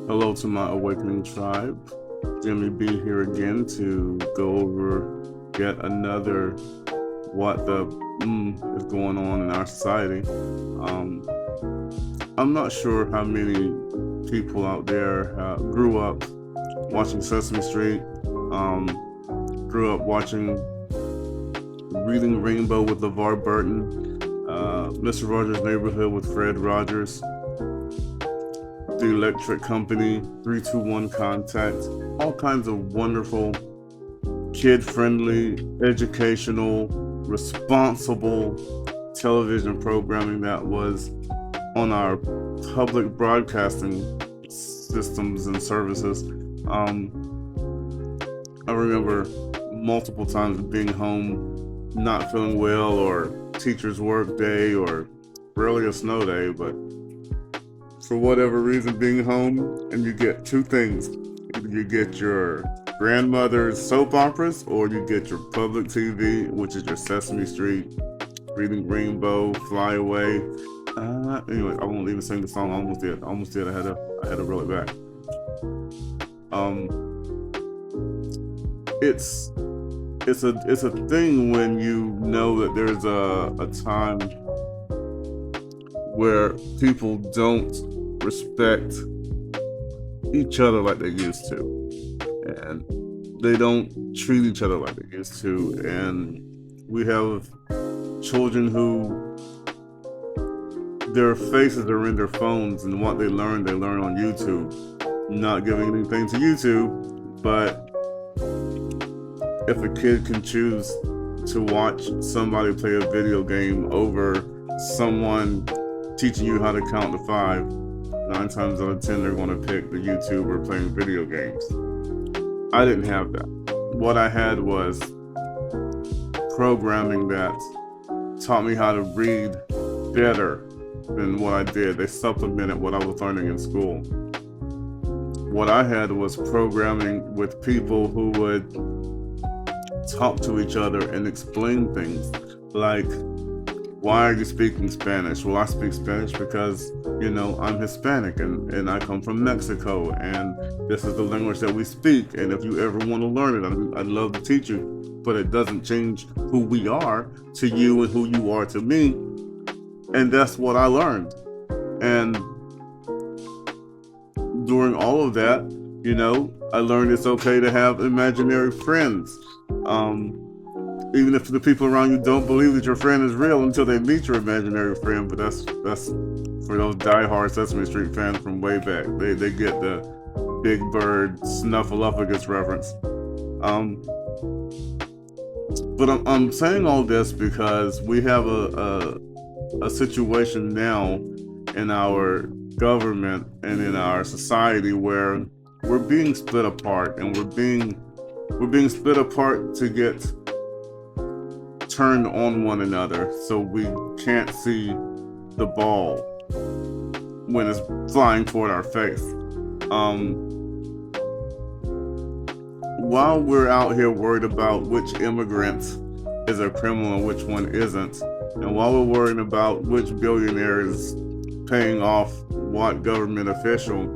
Hello to my awakening tribe. Jimmy B here again to go over yet another what the is going on in our society. I'm not sure how many people out there grew up watching Sesame Street, grew up watching Reading Rainbow with LeVar Burton, Mr. Rogers' Neighborhood with Fred Rogers, The Electric Company, 321 Contact, all kinds of wonderful, kid-friendly, educational, responsible television programming that was on our public broadcasting systems and services. I remember multiple times being home, not feeling well, or teacher's work day, or really a snow day, but for whatever reason being home, and you get two things. Either you get your grandmother's soap operas, or you get your public TV, which is your Sesame Street, Reading Rainbow, Fly Away. Anyway, I won't even sing the song. I almost did. I had to roll it back. It's a thing when you know that there's a time where people don't respect each other like they used to, and they don't treat each other like they used to, and we have children who their faces are in their phones, and what they learn on YouTube. Not giving anything to YouTube, but if a kid can choose to watch somebody play a video game over someone teaching you how to count to 5, 9 times out of 10 they're going to pick the YouTuber playing video games. I didn't have that. What I had was programming that taught me how to read better than what I did. They supplemented what I was learning in school. What I had was programming with people who would talk to each other and explain things like, why are you speaking Spanish? Well, I speak Spanish because, I'm Hispanic and I come from Mexico, and this is the language that we speak. And if you ever want to learn it, I'd love to teach you, but it doesn't change who we are to you and who you are to me. And that's what I learned. And during all of that, I learned it's okay to have imaginary friends. Even if the people around you don't believe that your friend is real until they meet your imaginary friend. But that's for those diehard Sesame Street fans from way back. They get the Big Bird Snuffleupagus reference. But I'm saying all this because we have a situation now in our government and in our society where we're being split apart, and we're being split apart to get turned on one another, so we can't see the ball when it's flying toward our face. While we're out here worried about which immigrant is a criminal and which one isn't, and while we're worrying about which billionaire is paying off what government official,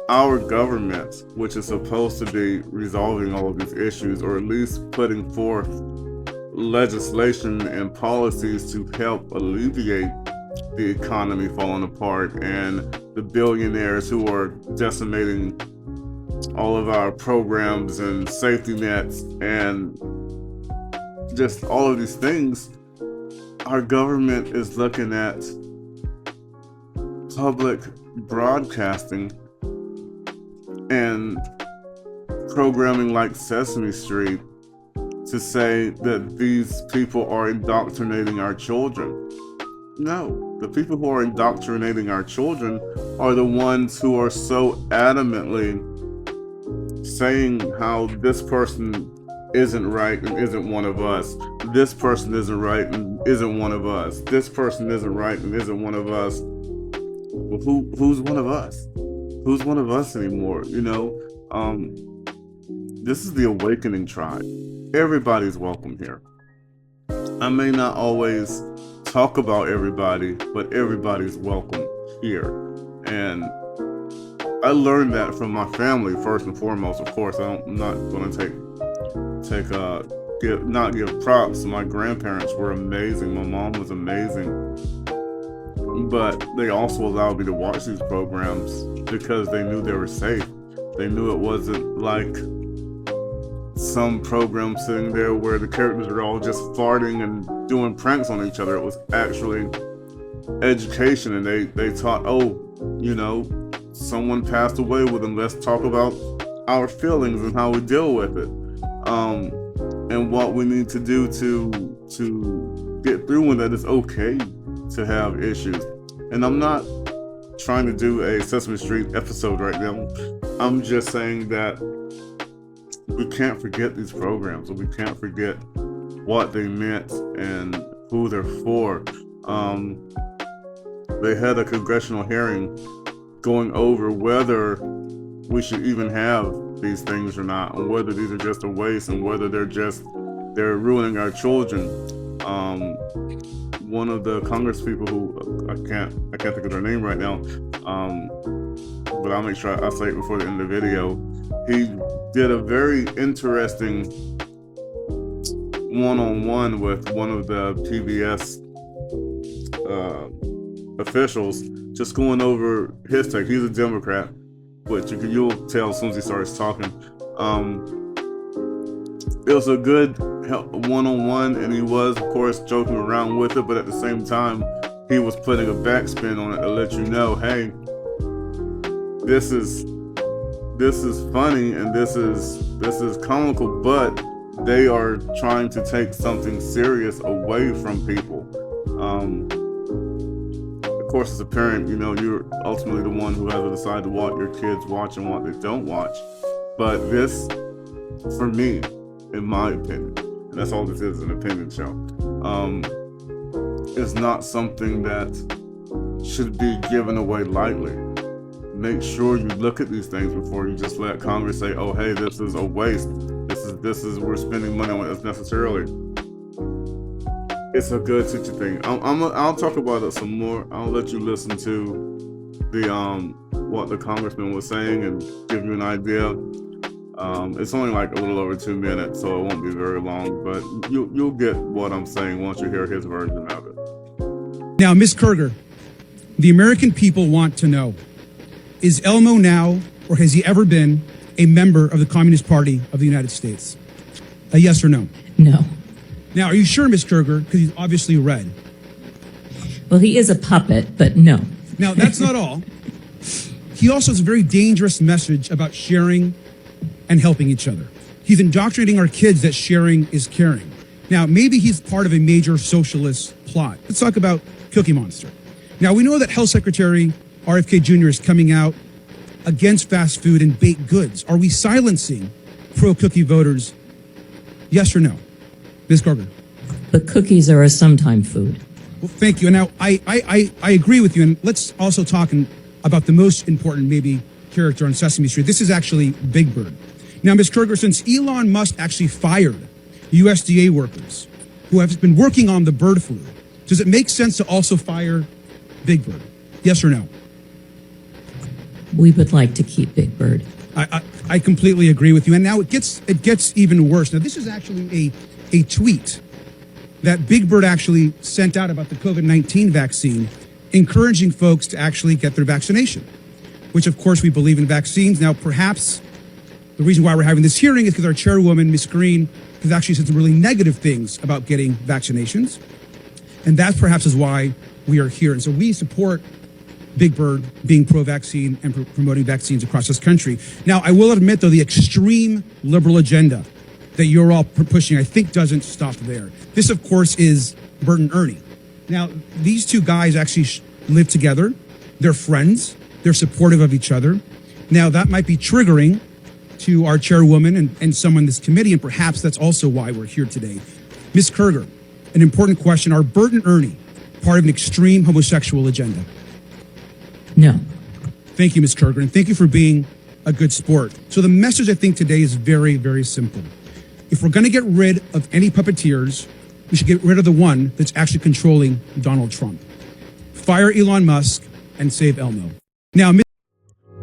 our government, which is supposed to be resolving all of these issues, or at least putting forth legislation and policies to help alleviate the economy falling apart and the billionaires who are decimating all of our programs and safety nets and just all of these things, our government is looking at public broadcasting and programming like Sesame Street to say that these people are indoctrinating our children. No, the people who are indoctrinating our children are the ones who are so adamantly saying how this person isn't right and isn't one of us. This person isn't right and isn't one of us. This person isn't right and isn't one of us. Well, who's one of us? Who's one of us anymore? This is the awakening tribe. Everybody's welcome here. I may not always talk about everybody, but everybody's welcome. here. And I learned that from my family first and foremost. Of course, I'm not going to give props. My grandparents were amazing. My mom was amazing, but they also allowed me to watch these programs because they knew they were safe. They knew it wasn't like some program sitting there where the characters are all just farting and doing pranks on each other. It was actually education, and they taught, someone passed away with them. Let's talk about our feelings and how we deal with it, and what we need to do to get through, and that it's okay to have issues. And I'm not trying to do a Sesame Street episode right now. I'm just saying that we can't forget these programs, and we can't forget what they meant and who they're for. They had a congressional hearing going over whether we should even have these things or not, and whether these are just a waste, and whether they're ruining our children. One of the Congress people who I can't think of their name right now, but I'll make sure I say it before the end of the video. He did a very interesting one-on-one with one of the PBS officials, just going over his take. He's a Democrat, but you'll tell as soon as he starts talking. It was a good one-on-one, and he was, of course, joking around with it, but at the same time, he was putting a backspin on it to let you know, hey, this is funny and this is comical, but they are trying to take something serious away from people. Of course, as a parent, you're ultimately the one who has to decide what your kids watch and what they don't watch. But this, for me, in my opinion, and that's all this is, an opinion show, is not something that should be given away lightly. Make sure you look at these things before you just let Congress say, oh, hey, this is a waste. This is we're spending money on it unnecessarily. It's a good such a thing. I'll talk about it some more. I'll let you listen to the what the congressman was saying and give you an idea. It's only like a little over 2 minutes, so it won't be very long, but you'll get what I'm saying once you hear his version of it. Now, Ms. Kerger, the American people want to know, is Elmo now, or has he ever been, a member of the Communist Party of the United States? A yes or no? No. Now, are you sure, Ms. Kerger? Because he's obviously red. Well, he is a puppet, but no. Now, that's not all. He also has a very dangerous message about sharing and helping each other. He's indoctrinating our kids that sharing is caring. Now, maybe he's part of a major socialist plot. Let's talk about Cookie Monster. Now, we know that Health Secretary RFK Jr. is coming out against fast food and baked goods. Are we silencing pro-cookie voters? Yes or no? Ms. Kerger? But cookies are a sometime food. Well, thank you. And now, I agree with you. And let's also talk about the most important, maybe, character on Sesame Street. This is actually Big Bird. Now, Ms. Kerger, since Elon Musk actually fired USDA workers who have been working on the bird flu, does it make sense to also fire Big Bird? Yes or no? We would like to keep Big Bird. I completely agree with you. And now it gets even worse. Now, this is actually a tweet that Big Bird actually sent out about the COVID-19 vaccine, encouraging folks to actually get their vaccination, which, of course, we believe in vaccines. Now, perhaps the reason why we're having this hearing is because our chairwoman, Ms. Green, has actually said some really negative things about getting vaccinations. And that perhaps is why we are here. And so we support Big Bird being pro-vaccine and promoting vaccines across this country. Now, I will admit, though, the extreme liberal agenda that you're all pushing, I think, doesn't stop there. This, of course, is Bert and Ernie. Now, these two guys actually live together. They're friends. They're supportive of each other. Now, that might be triggering to our chairwoman and someone in this committee, and perhaps that's also why we're here today. Ms. Kerger, an important question. Are Bert and Ernie part of an extreme homosexual agenda? No. Thank you, Ms. Kerger, and thank you for being a good sport. So the message, I think, today is very, very simple. If we're going to get rid of any puppeteers, we should get rid of the one that's actually controlling Donald Trump. Fire Elon Musk and save Elmo. Now,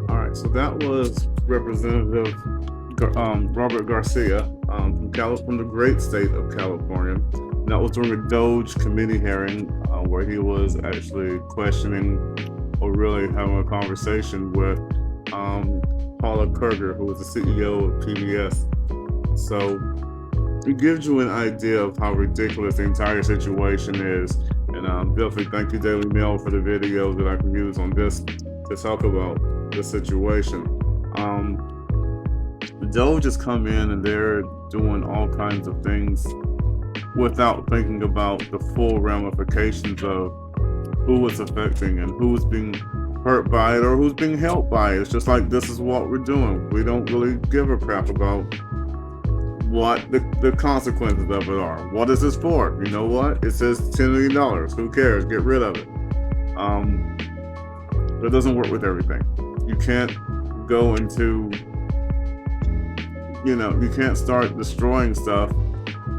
All right, so that was Representative Robert Garcia from the great state of California. That was during a Doge committee hearing where he was actually questioning or really having a conversation with Paula Kerger, who was the CEO of PBS. So it gives you an idea of how ridiculous the entire situation is. And definitely thank you, Daily Mail, for the videos that I can use on this to talk about the situation. The Doge has come in and they're doing all kinds of things without thinking about the full ramifications of who it's affecting and who's being hurt by it or who's being helped by it. It's just like, this is what we're doing. We don't really give a crap about what the consequences of it are. What is this for? You know what? It says $10 million. Who cares? Get rid of it. That doesn't work with everything. You can't go into, you can't start destroying stuff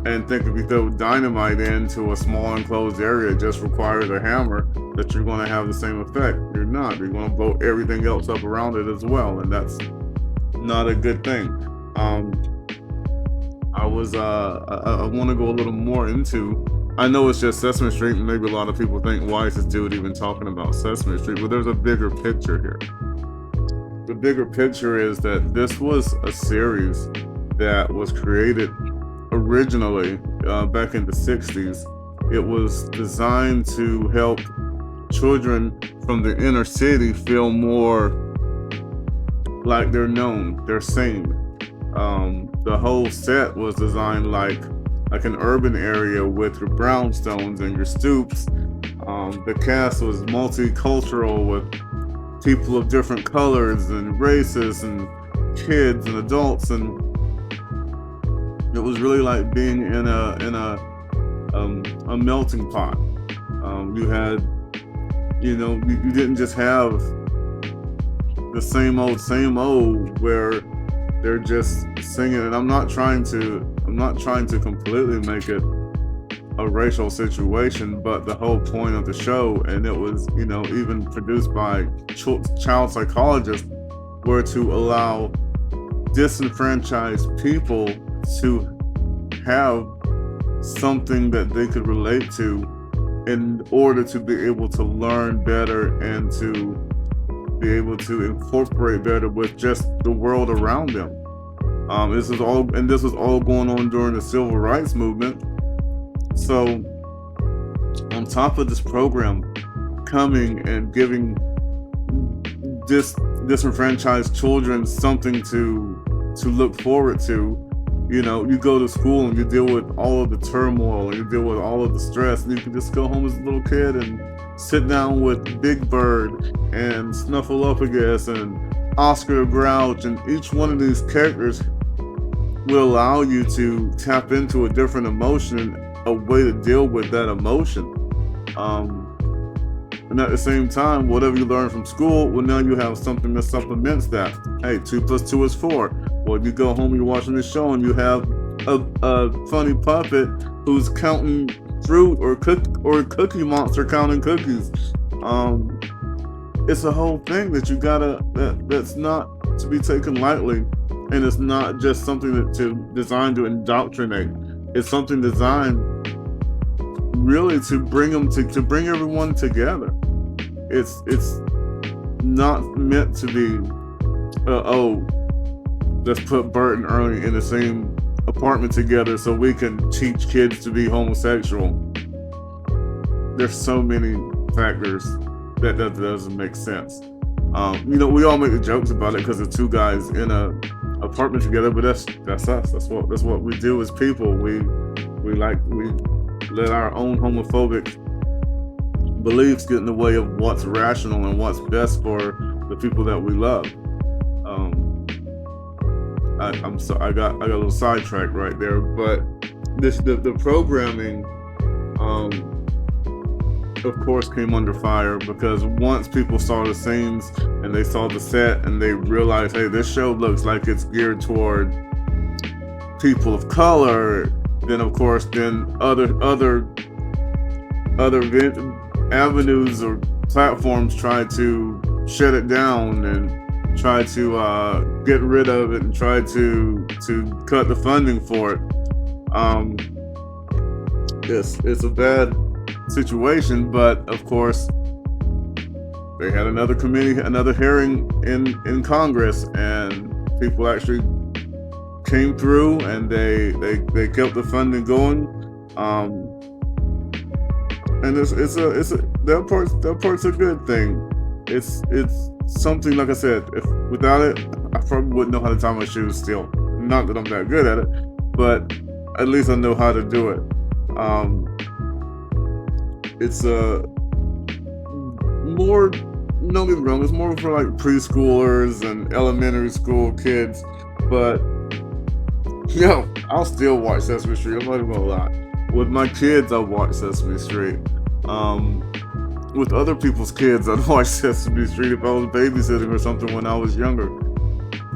and think if you throw dynamite into a small enclosed area, it just requires a hammer, that you're going to have the same effect. You're not. You're going to blow everything else up around it as well, and that's not a good thing. I want to go a little more into, I know it's just Sesame Street, and maybe a lot of people think, why is this dude even talking about Sesame Street? But there's a bigger picture here. The bigger picture is that this was a series that was created originally back in the 60s. It was designed to help children from the inner city feel more like they're known, they're seen. The whole set was designed like an urban area with your brownstones and your stoops. The cast was multicultural with people of different colors and races and kids and adults, and it was really like being in a melting pot. You had, you didn't just have the same old where they're just singing. And I'm not trying to completely make it a racial situation, but the whole point of the show, and it was, even produced by child psychologists, were to allow disenfranchised people to have something that they could relate to in order to be able to learn better and to be able to incorporate better with just the world around them. This was all going on during the civil rights movement. So on top of this program coming and giving disenfranchised children something to look forward to, you go to school and you deal with all of the turmoil and you deal with all of the stress, and you can just go home as a little kid and sit down with Big Bird and Snuffleupagus and Oscar the Grouch, and each one of these characters will allow you to tap into a different emotion, a way to deal with that emotion. And at the same time, whatever you learn from school, well, now you have something that supplements that. Hey, 2 + 2 is 4. Well, you go home, you're watching this show, and you have a funny puppet who's counting fruit, or Cookie Monster counting cookies. It's a whole thing that that's not to be taken lightly, and it's not just something designed to indoctrinate. It's something designed really to bring bring everyone together. It's not meant to be let's put Bert and Ernie in the same apartment together so we can teach kids to be homosexual. There's so many factors that doesn't make sense. We all make the jokes about it because the two guys in a apartment together, but that's us. That's what we do as people. We let our own homophobic beliefs get in the way of what's rational and what's best for the people that we love. I got a little sidetracked right there, but the programming, of course, came under fire because once people saw the scenes and they saw the set and they realized, hey, this show looks like it's geared toward people of color, then of course, other avenues or platforms try to shut it down and try to get rid of it and try to cut the funding for it. It's a bad situation, but of course they had another hearing in Congress, and people actually came through and they kept the funding going. And that part's a good thing. It's something, like I said, if without it, I probably wouldn't know how to tie my shoes still. Not that I'm that good at it, but at least I know how to do it. It's more, don't get me wrong, it's more for like preschoolers and elementary school kids, but I'll still watch Sesame Street. I'm not even gonna lie. With my kids, I watch Sesame Street. With other people's kids, I'd watch Sesame Street if I was babysitting or something when I was younger.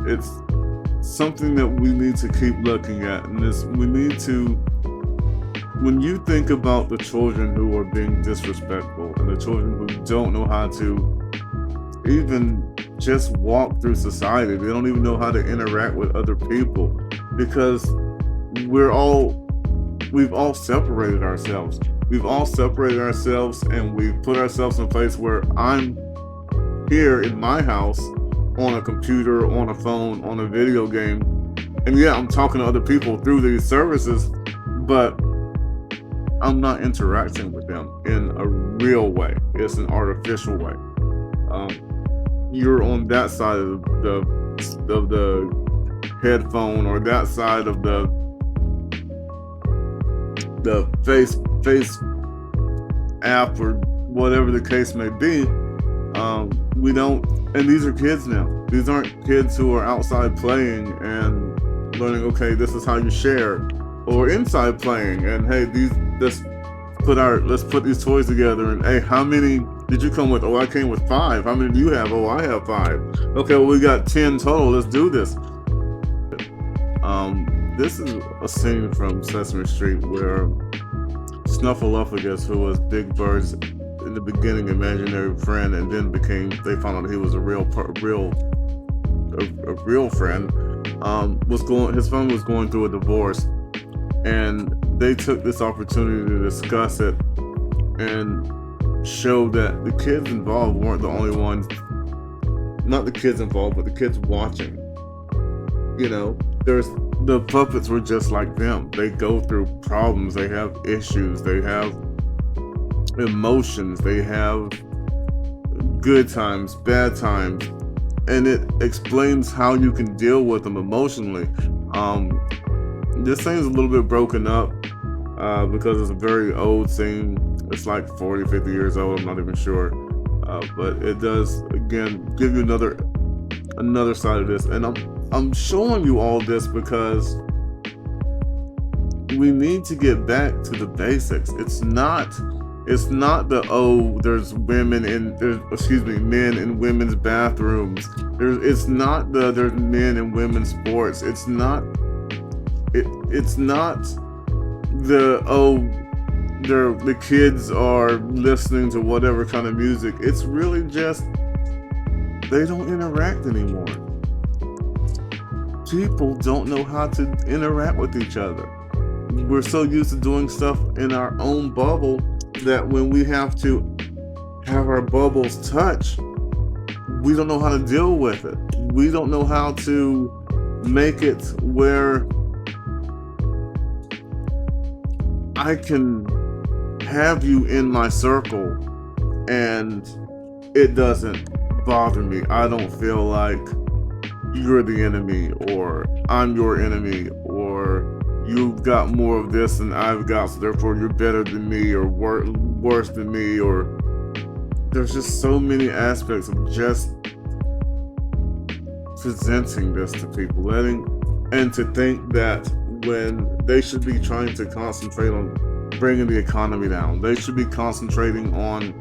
It's something that we need to keep looking at, and we need to, when you think about the children who are being disrespectful and the children who don't know how to even just walk through society, they don't even know how to interact with other people, because we've all separated ourselves. We've all separated ourselves, and we've put ourselves in a place where I'm here in my house on a computer, on a phone, on a video game, and I'm talking to other people through these services, but I'm not interacting with them in a real way. It's an artificial way. You're on that side of the headphone, or that side of the face app, or whatever the case may be. We don't, and these are kids now. These aren't kids who are outside playing and learning, okay, this is how you share, or inside playing, and hey, let's put these toys together, and hey, how many did you come with? Oh, I came with 5. How many do you have? Oh, I have 5. Okay, well, we got 10 total. Let's do this. This is a scene from Sesame Street where Snuffleupagus, who was Big Bird's in the beginning imaginary friend, and then they found out he was a real friend. His family was going through a divorce, and they took this opportunity to discuss it and show that the kids involved weren't the only ones. Not the kids involved, but the kids watching. The puppets were just like them. They go through problems, they have issues, they have emotions, they have good times, bad times, and it explains how you can deal with them emotionally. This thing's a little bit broken up because it's a very old scene. It's like 40, 50 years old, I'm not even sure. But it does, again, give you another side of this. And I'm showing you all this because we need to get back to the basics. It's not there's men in women's bathrooms. There's men in women's sports. It's not the kids are listening to whatever kind of music. It's really just they don't interact anymore. People don't know how to interact with each other. We're so used to doing stuff in our own bubble that when we have to have our bubbles touch, we don't know how to deal with it. We don't know how to make it where I can have you in my circle and it doesn't bother me. I don't feel like you're the enemy, or I'm your enemy, or you've got more of this than I've got, so therefore you're better than me, or worse than me, or there's just so many aspects of just presenting this to people, and to think that when they should be trying to concentrate on bringing the economy down, they should be concentrating on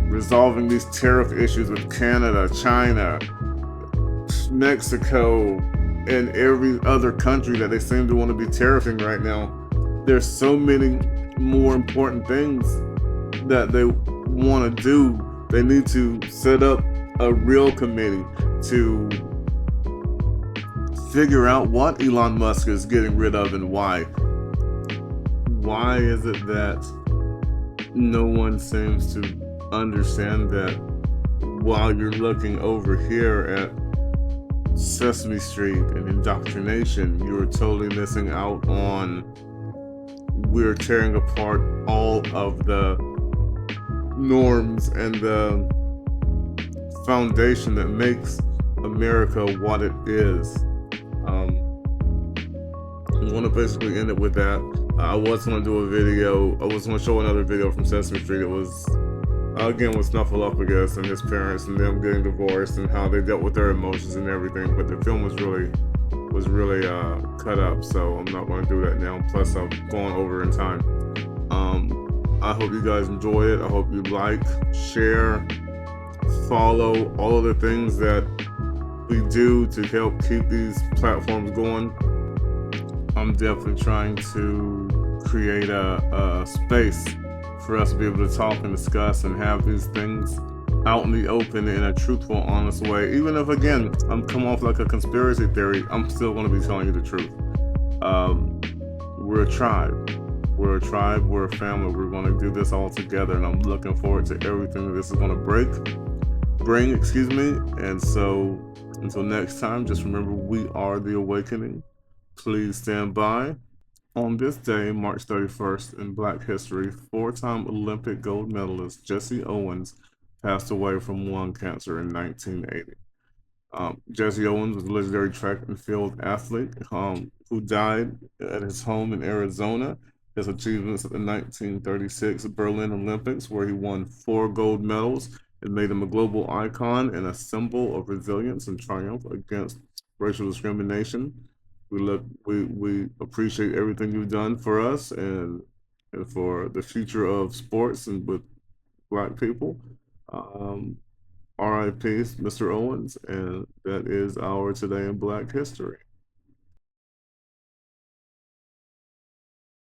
resolving these tariff issues with Canada, China, Mexico, and every other country that they seem to want to be tariffing right now. There's so many more important things that they want to do They need to set up a real committee to figure out what Elon Musk is getting rid of and why. Why is it that no one seems to understand that while you're looking over here at Sesame Street and indoctrination, you're totally missing out on we're tearing apart all of the norms and the foundation that makes America what it is. I want to basically end it with that. I was going to do a video. I was going to show another video from Sesame Street. It was again with Snuffleupagus and his parents and them getting divorced and how they dealt with their emotions and everything. But the film was really cut up, so I'm not going to do that now. Plus, I've gone over in time. I hope you guys enjoy it. I hope you like, share, follow all of the things that we do to help keep these platforms going. I'm definitely trying to create a space for us to be able to talk and discuss and have these things out in the open in a truthful, honest way. Even if, again, I'm come off like a conspiracy theory, I'm still going to be telling you the truth. We're a tribe. We're a tribe. We're a family. We're going to do this all together, and I'm looking forward to everything that this is going to bring. And so, until next time, just remember we are the awakening. Please stand by. On this day, March 31st, in Black history, 4-time Olympic gold medalist Jesse Owens passed away from lung cancer in 1980. Jesse Owens was a legendary track and field athlete who died at his home in Arizona. His achievements at the 1936 Berlin Olympics, where he won 4 gold medals, and made him a global icon and a symbol of resilience and triumph against racial discrimination. We appreciate everything you've done for us and for the future of sports and with Black people. R.I.P. Mr. Owens, and that is our Today in Black History.